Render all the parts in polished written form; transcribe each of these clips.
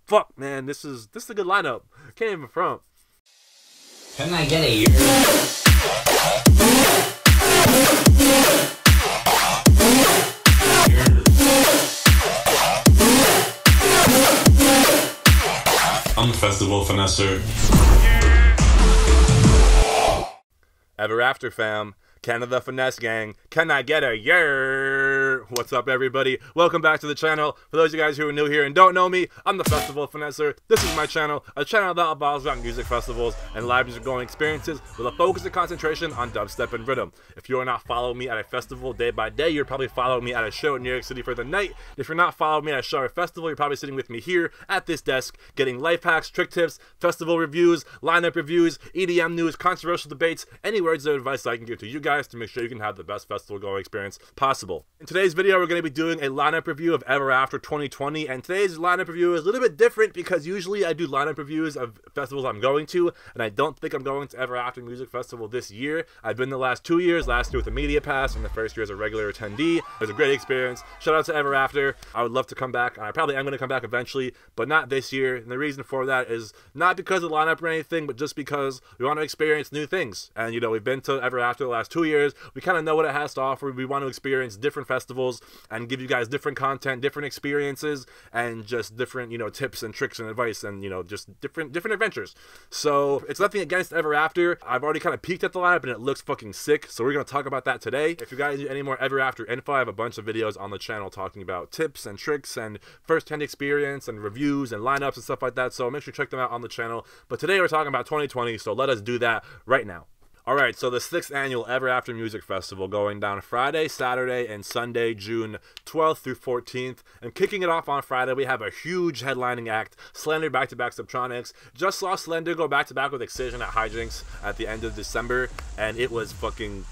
Fuck, man, this is a good lineup. Can't even front. Can I get a year? I'm the festival Finesser. Ever after, fam. Canada Finesse Gang, can I get a year? What's up, everybody? Welcome back to the channel. For those of you guys who are new here and don't know me, I'm the Festival Finesser. This is my channel, a channel that revolves around music festivals and live music going experiences with a focus and concentration on dubstep and rhythm. If you are not following me at a festival day by day, you're probably following me at a show in New York City for the night. If you're not following me at a show or festival, you're probably sitting with me here at this desk, getting life hacks, trick tips, festival reviews, lineup reviews, EDM news, controversial debates, any words of advice I can give to you guys to make sure you can have the best festival going experience possible. In today's video, we're going to be doing a lineup review of Ever After 2020, and today's lineup review is a little bit different because usually I do lineup reviews of festivals I'm going to, and I don't think I'm going to Ever After Music Festival this year. I've been the last 2 years, last year with a media pass, and the first year as a regular attendee. It was a great experience. Shout out to Ever After. I would love to come back, and I probably am going to come back eventually, but not this year, and the reason for that is not because of the lineup or anything, but just because we want to experience new things. And, you know, we've been to Ever After the last 2 years. We kind of know what it has to offer. We want to experience different festivals and give you guys different content, different experiences, and just different, you know, tips and tricks and advice, and, you know, just different adventures. So it's nothing against Ever After. I've already kind of peeked at the lineup and it looks fucking sick. So we're going to talk about that today. If you guys need any more Ever After info, I have a bunch of videos on the channel talking about tips and tricks and first-hand experience and reviews and lineups and stuff like that. So make sure you check them out on the channel. But today we're talking about 2020, so let us do that right now. Alright, so the 6th annual Ever After Music Festival going down Friday, Saturday, and Sunday, June 12th through 14th. And kicking it off on Friday, we have a huge headlining act, Slender back-to-back Subtronics. Just saw Slender go back-to-back with Excision at Hijinks at the end of December, and it was fucking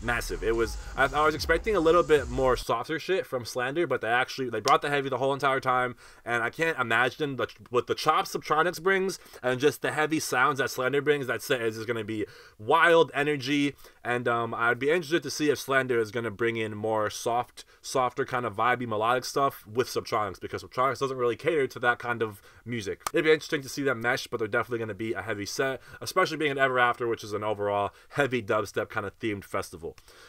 massive. It was, I was expecting a little bit more softer shit from Slender, but they brought the heavy the whole entire time, and I can't imagine what the chops Subtronics brings and just the heavy sounds that Slender brings. That set is going to be wild energy, and I'd be interested to see if Slender is going to bring in more softer kind of vibey melodic stuff with Subtronics, because Subtronics doesn't really cater to that kind of music. It'd be interesting to see them mesh, but they're definitely going to be a heavy set, especially being an Ever After, which is an overall heavy dubstep kind of themed festival.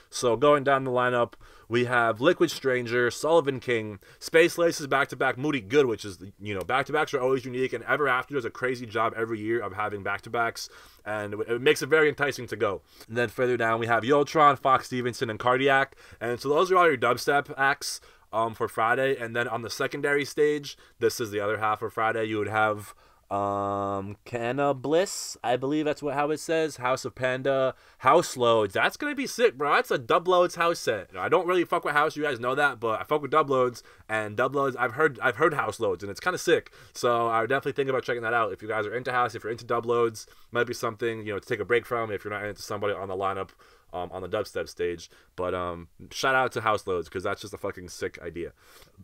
So going down the lineup, we have Liquid Stranger, Sullivan King, Space Laces back-to-back Moody Good, which is, you know, back-to-backs are always unique, and Ever After does a crazy job every year of having back-to-backs, and it makes it very enticing to go. And then further down, we have Yoltron, Fox Stevenson, and Cardiac, and so those are all your dubstep acts for Friday. And then on the secondary stage, this is the other half of Friday, you would have Canna Bliss, I believe that's how it says, House of Panda, House Loads. That's gonna be sick, bro. That's a Dub Loads house set. I don't really fuck with house, you guys know that, but I fuck with Dub Loads, and Dub Loads, I've heard House Loads, and it's kind of sick. So I would definitely think about checking that out. If you guys are into house, if you're into Dub Loads, might be something, you know, to take a break from if you're not into somebody on the lineup on the dubstep stage. But shout out to House Loads, because that's just a fucking sick idea.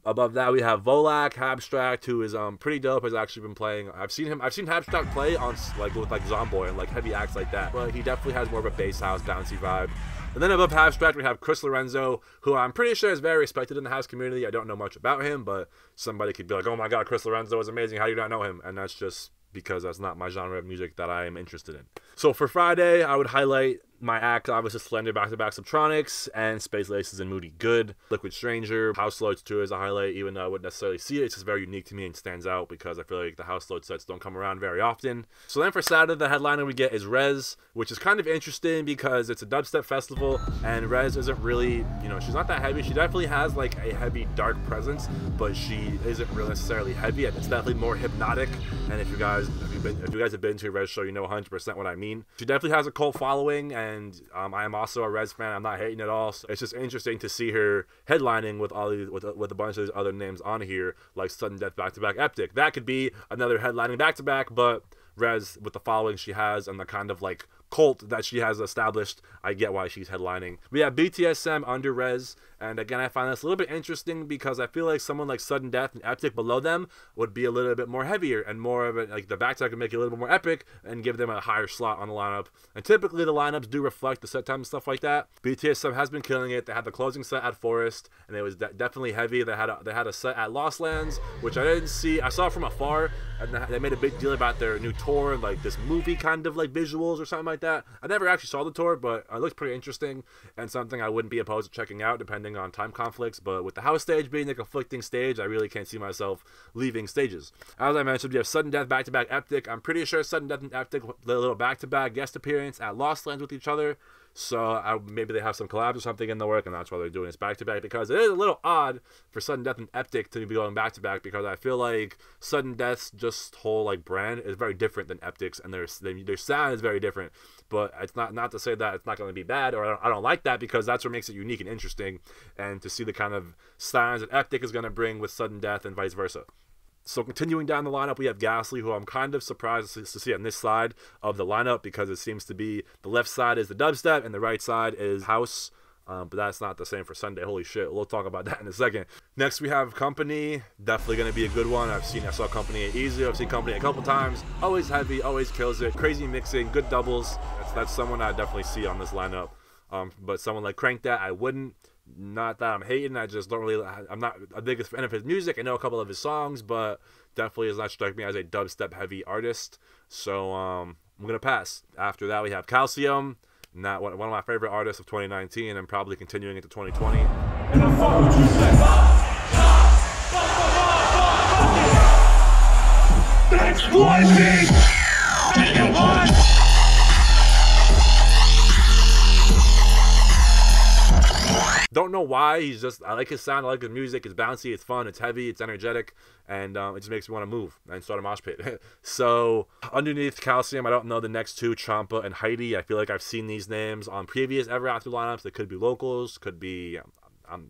Above that, we have Volek Abstract, who is pretty dope. Has actually been playing. I've seen Abstract play on with Zomboy and like heavy acts like that, but he definitely has more of a bass house bouncy vibe. And then above Abstract, we have Chris Lorenzo, who I'm pretty sure is very respected in the house community. I don't know much about him, but somebody could be like, oh my god, Chris Lorenzo is amazing, how do you not know him? And that's just because that's not my genre of music that I am interested in. So for Friday, I would highlight my act, obviously Slender back-to-back Subtronics, and Space Laces and Moody Good. Liquid Stranger, House Loads too is a highlight, even though I wouldn't necessarily see it. It's just very unique to me and stands out because I feel like the House Load sets don't come around very often. So then for Saturday, the headliner we get is Rez, which is kind of interesting because it's a dubstep festival, and Rez isn't really, you know, she's not that heavy. She definitely has like a heavy dark presence, but she isn't really necessarily heavy. It's definitely more hypnotic, and if you guys have been to a Rez show, you know 100% what I mean. She definitely has a cult following, and I am also a Rez fan. I'm not hating at all. So it's just interesting to see her headlining with all these, with a bunch of these other names on here, like Sudden Death back-to-back Eptic. That could be another headlining back-to-back, but Rez, with the following she has and the kind of like cult that she has established, I get why she's headlining. We have BTSM under Res, and again, I find this a little bit interesting because I feel like someone like Sudden Death and Eptic below them would be a little bit more heavier and more of it, like the backside could make it a little bit more epic and give them a higher slot on the lineup. And typically the lineups do reflect the set time and stuff like that. BTSM has been killing it. They had the closing set at Forest, and it was definitely heavy. They had a set at Lost Lands, which I didn't see. I saw from afar, and they made a big deal about their new tour, like this movie kind of like visuals or something like that. I never actually saw the tour, but it looks pretty interesting and something I wouldn't be opposed to checking out depending on time conflicts. But with the house stage being the conflicting stage, I really can't see myself leaving stages. As I mentioned, we have Sudden Death back-to-back Eptic. I'm pretty sure Sudden Death and Eptic did a little back-to-back guest appearance at Lost Lands with each other. So maybe they have some collabs or something in the work, and that's why they're doing this back-to-back, because it is a little odd for Sudden Death and Eptic to be going back-to-back, because I feel like Sudden Death's just whole like brand is very different than Eptic's, and their sound is very different. But it's not to say that it's not going to be bad, or I don't like that, because that's what makes it unique and interesting, and to see the kind of sounds that Eptic is going to bring with Sudden Death and vice versa. So continuing down the lineup, we have Gastly, who I'm kind of surprised to see on this side of the lineup, because it seems to be the left side is the dubstep and the right side is house. But that's not the same for Sunday. Holy shit, we'll talk about that in a second. Next we have Company. Definitely going to be a good one. I saw Company at Easy. I've seen Company a couple times. Always heavy, always kills it. Crazy mixing, good doubles. That's someone I definitely see on this lineup. But someone like Crank That, I wouldn't. Not that I'm hating, I just don't really, I'm not a biggest fan of his music. I know a couple of his songs, but definitely does not strike me as a dubstep heavy artist. So I'm gonna pass. After that we have Calcium, not one of my favorite artists of 2019 and probably continuing into 2020. Don't know why, I like his sound, I like his music, it's bouncy, it's fun, it's heavy, it's energetic, and it just makes me want to move and start a mosh pit. So, underneath Calcium, I don't know the next two, Champa and Heidi. I feel like I've seen these names on previous Ever After lineups. They could be locals, could be,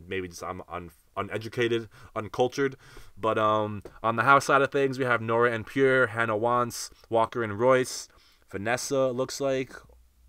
maybe just I'm uneducated, uncultured. But on the house side of things, we have Nora and Pure, Hannah Wants, Walker and Royce, Finesser, looks like,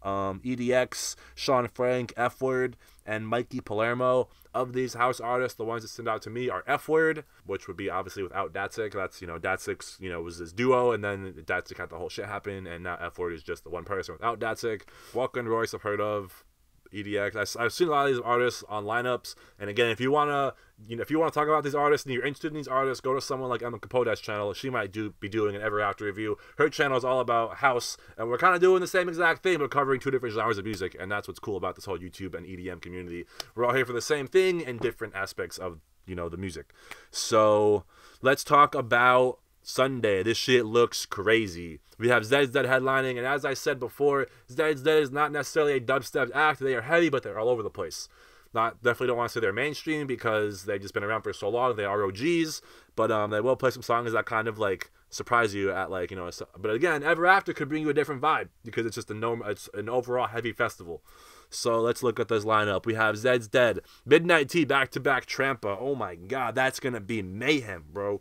EDX, Sean Frank, F Word, and Mikey Palermo. Of these house artists, the ones that stand out to me are F Word, which would be obviously without Datsik. That's, Datsik, was this duo, and then Datsik had the whole shit happen, and now F Word is just the one person without Datsik. Walker and Royce I've heard of. EDX. I've seen a lot of these artists on lineups, and again, if you wanna talk about these artists and you're interested in these artists, go to someone like Emma Capodet's channel. She might be doing an Ever After review. Her channel is all about house, and we're kind of doing the same exact thing, but covering two different genres of music, and that's what's cool about this whole YouTube and EDM community. We're all here for the same thing in different aspects of the music. So let's talk about Sunday. This shit looks crazy. We have Zed's Dead headlining, and as I said before, Zed's Dead is not necessarily a dubstep act. They are heavy, but they're all over the place. Definitely don't want to say they're mainstream because they've just been around for so long. They are OGs, but they will play some songs that kind of like surprise you at but again, Ever After could bring you a different vibe because it's just it's an overall heavy festival. So let's look at this lineup. We have Zed's Dead, Midnight Tea, back-to-back Trampa. Oh my god, that's gonna be mayhem, bro.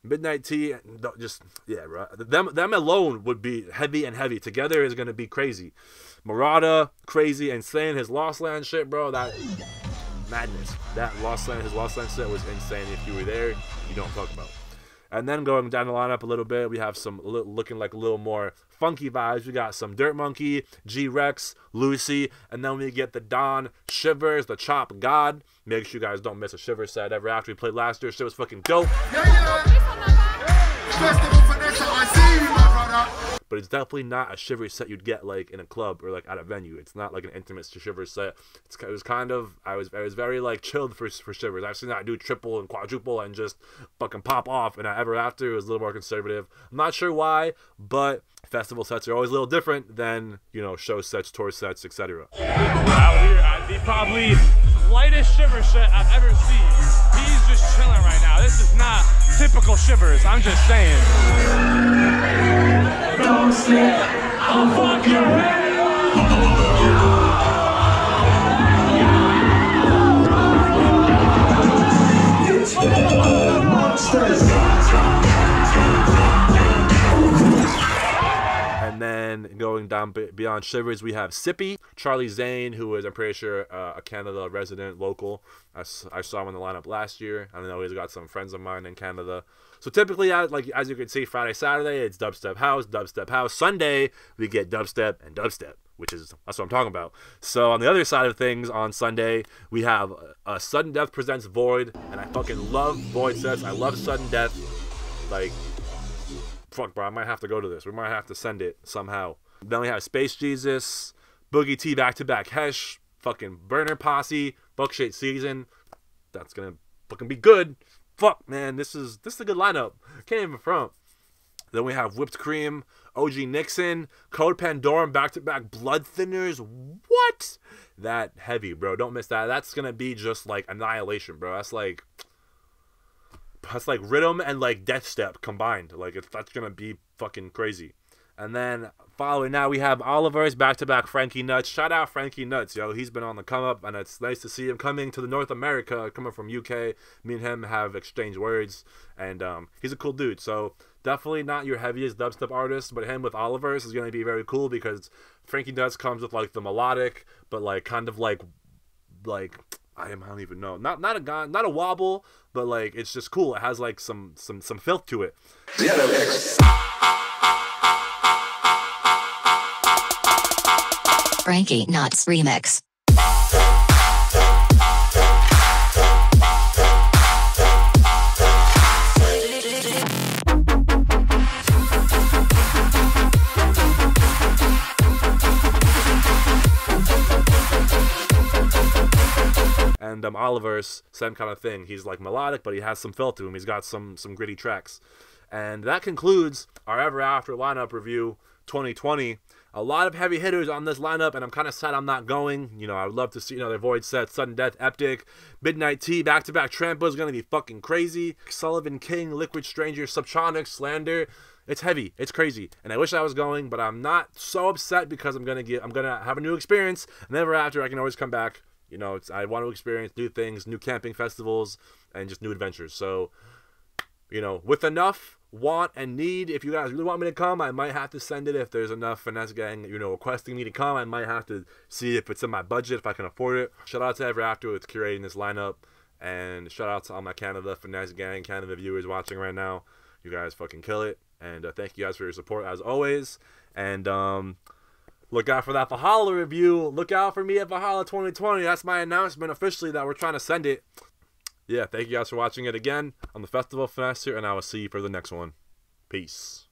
Midnight Tea, bro. Them alone would be heavy, and heavy together is gonna be crazy. Murata, crazy, insane. His Lost Land shit, bro. That madness. His Lost Land set was insane. If you were there, you don't talk about. And then going down the lineup a little bit, we have some looking like a little more funky vibes. We got some Dirt Monkey, G-Rex, Lucy, and then we get the Don, Shivers, the Chop God. Make sure you guys don't miss a Shivers set Ever After we played last year. Shit was fucking dope. But it's definitely not a Shivers set you'd get like in a club or like at a venue. It's not like an intimate Shivers set. It was kind of, I was very like chilled for Shivers. I've seen that do triple and quadruple and just fucking pop off, and Ever After was a little more conservative. I'm not sure why, but festival sets are always a little different than show sets, tour sets, etc. Out here at the probably lightest Shivers set I've ever seen. He's just chilling right now. This is not typical Shivers. I'm just saying. Don't slip, I'll fuck your head And then then going down beyond Shivers, we have Sippy, Charlie Zane, who is, I'm pretty sure, a Canada resident, local. I saw him in the lineup last year. I know he's got some friends of mine in Canada. So typically, like as you can see, Friday, Saturday, it's dubstep house, dubstep house. Sunday, we get dubstep and dubstep, that's what I'm talking about. So on the other side of things, on Sunday, we have Sudden Death presents Void, and I fucking love Void sets. I love Sudden Death. Like, fuck, bro, I might have to go to this. We might have to send it somehow. Then we have Space Jesus, Boogie T back-to-back Hesh, fucking Burner Posse, Buckshade Season. That's gonna fucking be good. Fuck, man, this is a good lineup. Can't even front. Then we have Whipped Cream, OG Nixon, Code Pandorum, back-to-back Blood Thinners. What? That heavy, bro. Don't miss that. That's gonna be just like annihilation, bro. That's like rhythm and like death step combined. Like that's gonna be fucking crazy. And then following that, we have Oliver's back-to-back Frankie Nuts. Shout out Frankie Nuts, yo. He's been on the come-up, and it's nice to see him coming to the North America, coming from UK. Me and him have exchanged words, and he's a cool dude. So definitely not your heaviest dubstep artist, but him with Oliver's is going to be very cool because Frankie Nuts comes with like the melodic, but like kind of like I don't even know. Not a wobble, but like it's just cool. It has like some filth to it. Frankie Nuts Remix. And Oliver's, same kind of thing. He's like melodic, but he has some filth to him. He's got some gritty tracks. And that concludes our Ever After lineup review 2020. A lot of heavy hitters on this lineup, and I'm kind of sad I'm not going. You know, I would love to see another Void set, Sudden Death, Eptic, Midnight Tea, back-to-back Trampa is going to be fucking crazy. Sullivan King, Liquid Stranger, Subtronic, Slander. It's heavy. It's crazy. And I wish I was going, but I'm not so upset because I'm gonna have a new experience. And Ever After, I can always come back. You know, I want to experience new things, new camping festivals, and just new adventures. So, you know, with enough want and need, if you guys really want me to come, I might have to send it. If there's enough Finesse Gang, you know, requesting me to come, I might have to see if it's in my budget, if I can afford it. Shout out to Ever After with curating this lineup, and shout out to all my Canada Finesse Gang, Canada viewers watching right now. You guys fucking kill it, and thank you guys for your support as always. And look out for that Valhalla review. Look out for me at Valhalla 2020. That's my announcement officially that we're trying to send it. Yeah, thank you guys for watching it again on the Festival Finesser, and I will see you for the next one. Peace.